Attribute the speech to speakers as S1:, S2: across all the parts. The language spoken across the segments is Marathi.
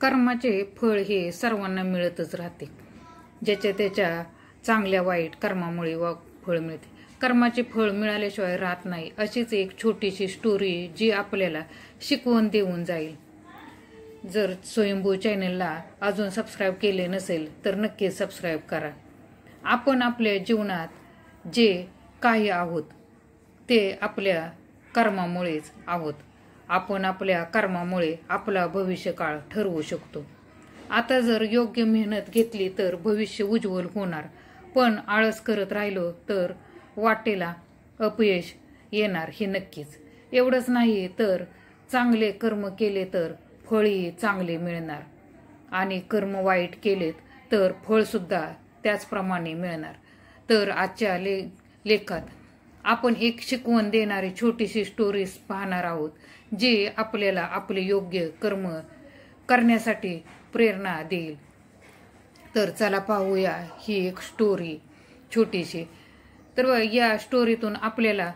S1: कर्माचे फळ हे सर्वांना मिळतच राहते. ज्याच्या त्याच्या चांगल्या वाईट कर्मामुळे फळ मिळते. कर्माचे फळ मिळाल्याशिवाय राहत नाही. अशीच एक छोटीशी स्टोरी जी आपल्याला शिकवण देऊन जाईल. जर स्वयंभू चॅनलला अजून सबस्क्राईब केले नसेल तर नक्कीच सबस्क्राईब करा. आपण आपल्या जीवनात जे काही आहोत ते आपल्या कर्मामुळेच आहोत. आपण आपल्या कर्मामुळे आपला भविष्यकाळ ठरवू शकतो. आता जर योग्य मेहनत घेतली तर भविष्य उज्ज्वल होणार, पण आळस करत राहिलो तर वाटेला अपयश येणार हे नक्कीच. एवढंच नाही तर चांगले कर्म केले तर फळही चांगले मिळणार आणि कर्म वाईट केलेत तर फळसुद्धा त्याचप्रमाणे मिळणार. तर आजच्या लेखात आपण एक शिकवण देणारी छोटीशी स्टोरी पाहणार आहोत, जे आपल्याला आपले योग्य कर्म करण्यासाठी प्रेरणा देईल. तर चला पाहूया ही एक स्टोरी छोटीशी. तर या स्टोरीतून आपल्याला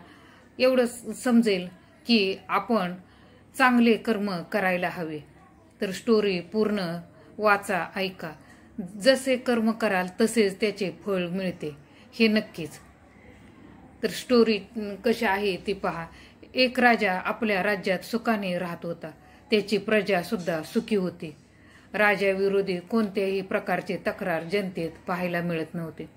S1: एवढं समजेल की आपण चांगले कर्म करायला हवे. तर स्टोरी पूर्ण वाचा, ऐका. जसे कर्म कराल तसेच त्याचे फळ मिळते हे नक्कीच. तर स्टोरी कशी आहे ती पहा. एक राजा आपल्या राज्यात सुखाने राहत होता. त्याची प्रजा सुद्धा सुखी होती. राजाविरोधी कोणत्याही प्रकारचे तक्रार जनतेत पाहायला मिळत नव्हते.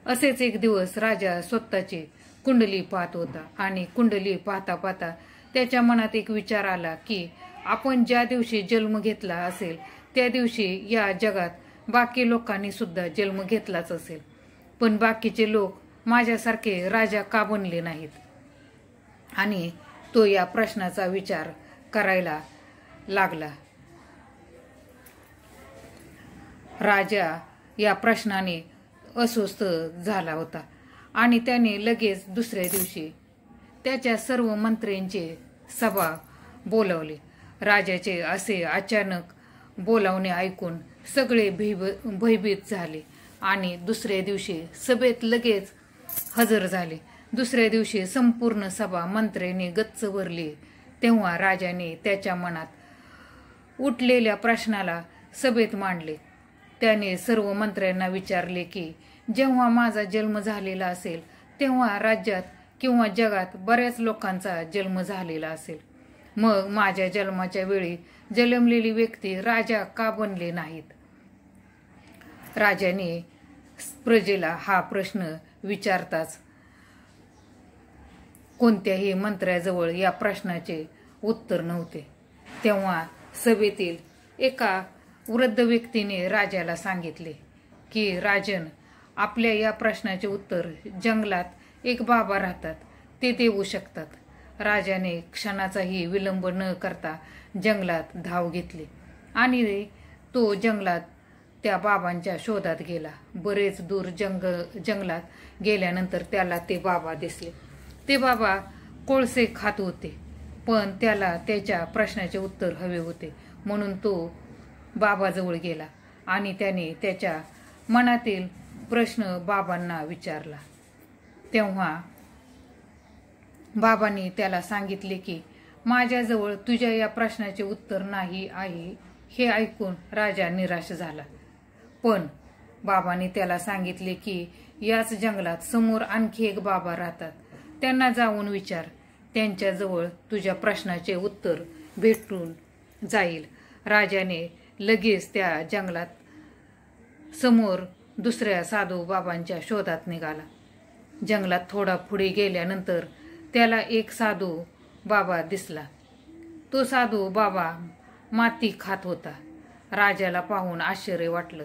S1: असेच एक दिवस राजा स्वतःची कुंडली पाहत होता आणि कुंडली पाहता पाहता त्याच्या मनात एक विचार आला की आपण ज्या दिवशी जन्म घेतला असेल त्या दिवशी या जगात बाकी लोकांनी सुद्धा जन्म घेतलाच असेल, पण बाकीचे लोक माझ्यासारखे राजा का बनले नाहीत. आणि तो या प्रश्नाचा विचार करायला लागला. राजा या प्रश्नाने अस्वस्थ झाला होता आणि त्याने लगेच दुसऱ्या दिवशी त्याच्या सर्व मंत्र्यांची सभा बोलावली. राजाचे असे अचानक बोलावणे ऐकून सगळे भयभीत झाले आणि दुसऱ्या दिवशी सभेत लगेच हजर झाले. दुसऱ्या दिवशी संपूर्ण सभा मंत्र्यांनी गच्च भरली. तेव्हा राजाने त्याच्या मनात उठलेल्या प्रश्नाला सभेत मांडले. त्याने सर्व मंत्र्यांना विचारले की जेव्हा माझा जन्म झालेला असेल तेव्हा राज्यात किंवा जगात बऱ्याच लोकांचा जन्म झालेला असेल, मग माझ्या जन्माच्या वेळी जन्मलेली व्यक्ती राजा का बनले नाहीत. राजाने प्रजेला हा प्रश्न विचारताच कोणत्याही मंत्र्याजवळ या प्रश्नाचे उत्तर नव्हते. तेव्हा सभेतील एका वृद्ध व्यक्तीने राजाला सांगितले की राजन, आपल्या या प्रश्नाचे उत्तर जंगलात एक बाबा राहतात, ते देऊ शकतात. राजाने क्षणाचाही विलंब न करता जंगलात धाव घेतली आणि तो जंगलात त्या बाबांच्या शोधात गेला. बरेच दूर जंगलात गेल्यानंतर त्याला ते बाबा दिसले. ते बाबा कोळसे खात होते, पण त्याला त्याच्या प्रश्नाचे उत्तर हवे होते. म्हणून तो बाबाजवळ गेला आणि त्याने त्याच्या मनातील प्रश्न बाबांना विचारला. तेव्हा बाबांनी त्याला सांगितले की माझ्याजवळ तुझ्या या प्रश्नाचे उत्तर नाही आहे. हे ऐकून राजा निराश झाला. पण बाबांनी त्याला सांगितले की याच जंगलात समोर आणखी एक बाबा राहतात, त्यांना जाऊन विचार, त्यांच्याजवळ तुझ्या प्रश्नाचे उत्तर भेटून जाईल. राजाने लगेच त्या जंगलात समोर दुसऱ्या साधू बाबांच्या शोधात निघाला. जंगलात थोडा पुढे गेल्यानंतर त्याला एक साधू बाबा दिसला. तो साधू बाबा माती खात होता. राजाला पाहून आश्चर्य वाटलं,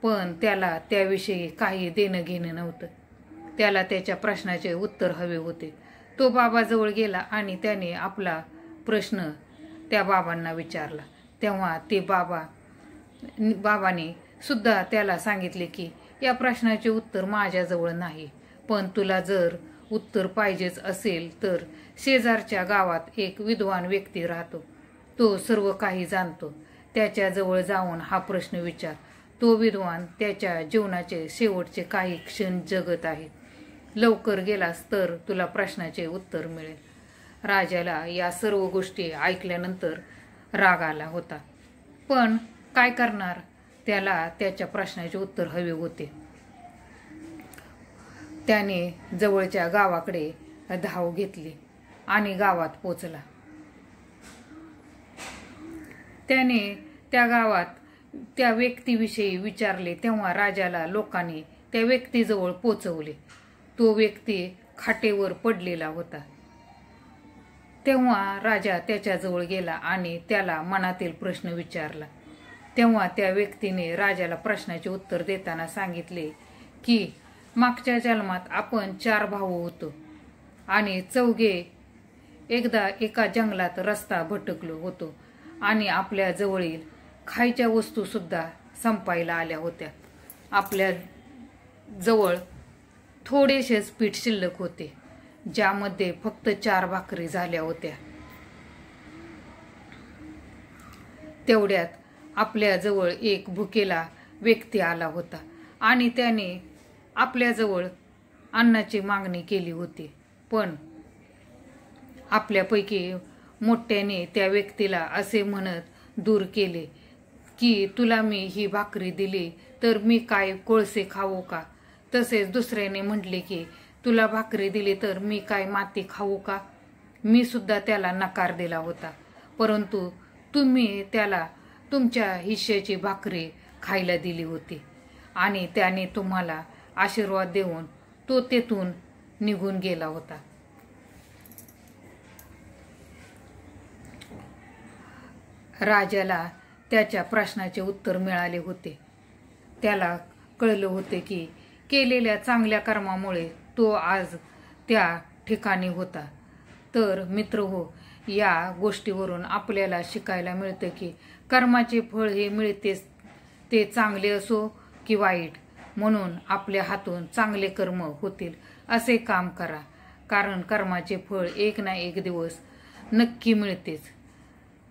S1: पण त्याला त्याविषयी काही देणं घेणं नव्हतं. त्याला त्याच्या प्रश्नाचे उत्तर हवे होते. तो बाबाजवळ गेला आणि त्याने आपला प्रश्न त्या बाबांना विचारला. तेव्हा ते बाबाने सुद्धा त्याला सांगितले की या प्रश्नाचे उत्तर माझ्याजवळ नाही, पण तुला जर उत्तर पाहिजेच असेल तर शेजारच्या गावात एक विद्वान व्यक्ती राहतो. तो सर्व काही जाणतो. त्याच्याजवळ जाऊन हा प्रश्न विचार. तो विद्वान त्याच्या जीवनाचे शेवटचे काही क्षण जगत आहे. लवकर गेलास तर तुला प्रश्नाचे उत्तर मिळेल. राजाला या सर्व गोष्टी ऐकल्यानंतर राग आला होता, पण काय करणार, त्याला त्याच्या प्रश्नाचे उत्तर हवे होते. त्याने जवळच्या गावाकडे धाव घेतली आणि गावात पोचला. त्याने त्या गावात त्या व्यक्तीविषयी विचारले तेव्हा राजाला लोकांनी त्या व्यक्तीजवळ पोचवले. तो व्यक्ती खाटेवर पडलेला होता. तेव्हा राजा त्याच्याजवळ गेला आणि त्याला मनातील प्रश्न विचारला. तेव्हा त्या व्यक्तीने राजाला प्रश्नाचे उत्तर देताना सांगितले की मागच्या जन्मात आपण 4 भाऊ होतो आणि चौघे एकदा एका जंगलात रस्ता भटकलो होतो आणि आपल्या जवळील खायच्या वस्तू सुद्धा संपायला आल्या होत्या. आपल्या जवळ थोडेसेच पीठ शिल्लक होते, ज्यामध्ये फक्त 4 भाकरी झाल्या होत्या. तेवढ्यात आपल्या जवळ एक भुकेला व्यक्ती आला होता आणि त्याने आपल्याजवळ अन्नाची मागणी केली होती. पण आपल्यापैकी मोठ्याने त्या व्यक्तीला असे म्हणत दूर केले की तुला मी ही भाकरी दिली तर मी काय कोळसे खाऊ का? तसेच दुसऱ्याने म्हटले की तुला भाकरी दिली तर मी काय माती खाऊ का? मी सुद्धा त्याला नकार दिला होता, परंतु तुम्ही त्याला तुमच्या हिश्श्याची भाकरी खायला दिली होती आणि त्याने तुम्हाला आशीर्वाद देऊन तो तेथून निघून गेला होता. राजाला त्याच्या प्रश्नाचे उत्तर मिळाले होते. त्याला कळलं होते की केलेल्या चांगल्या कर्मामुळे तो आज त्या ठिकाणी होता. तर मित्रहो, या गोष्टीवरून आपल्याला शिकायला मिळतं की कर्माचे फळ हे मिळतेच, ते चांगले असो की वाईट. म्हणून आपल्या हातून चांगले कर्म होतील असे काम करा, कारण कर्माचे फळ एक ना एक दिवस नक्की मिळतेच.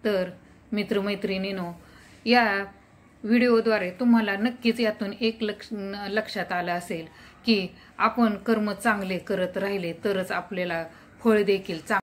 S1: तर मित्रमैत्रिणींनो, या व्हिडिओद्वारे तुम्हाला नक्कीच यातून एक लक्षात आलं असेल की आपण कर्म चांगले करत राहिले तरच आपल्याला फळ देखील